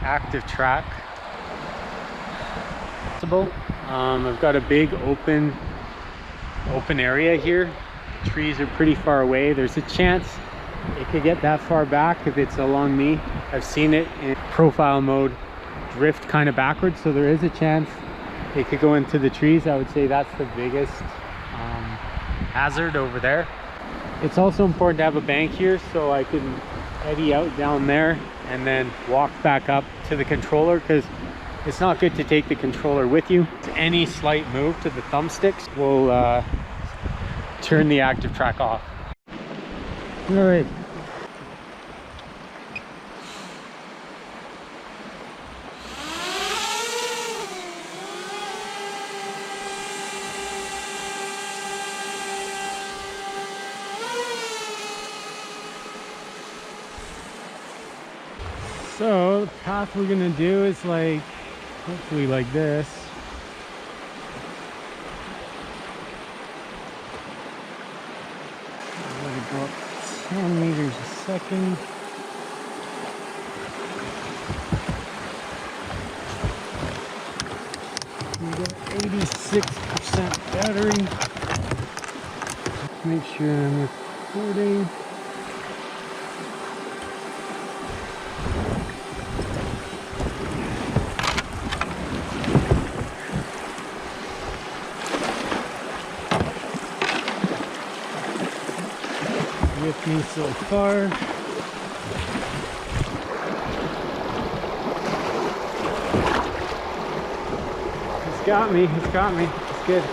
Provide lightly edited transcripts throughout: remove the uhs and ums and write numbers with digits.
ActiveTrack. I've got a big open area here. The trees are pretty far away. There's a chance it could get that far back if it's along me. I've seen it in profile mode drift kind of backwards, so there is a chance it could go into the trees. I would say that's the biggest hazard over there. It's also important to have a bank here so I can eddy out down there and then walk back up to the controller, because it's not good to take the controller with you. Any slight move to the thumbsticks will turn the ActiveTrack off. All right. So the path we're gonna do is like, hopefully like this. Let it go up 10 meters a second. We got 86% battery. Make sure I'm recording. With me so far. It's got me, it's good.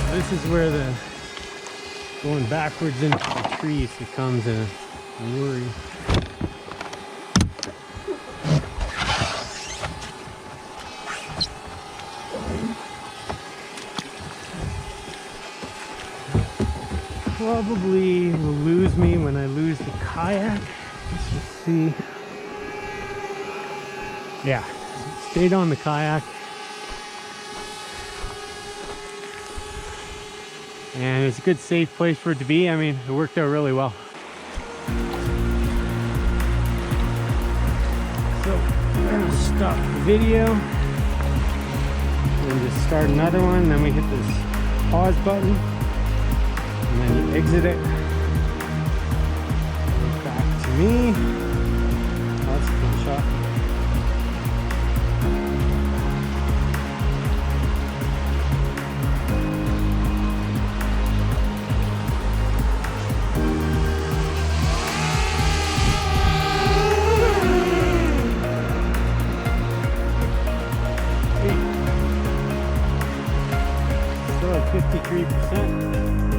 This is where the going backwards into the trees becomes a worry. Probably will lose me when I lose the kayak. Let's just see. Yeah, stayed on the kayak. And it's a good safe place for it to be. I mean, it worked out really well. So we're gonna stop the video and just start another one. Then we hit this pause button and then you exit it. Back to me. Oh, that's a cool shot. Still at 53%.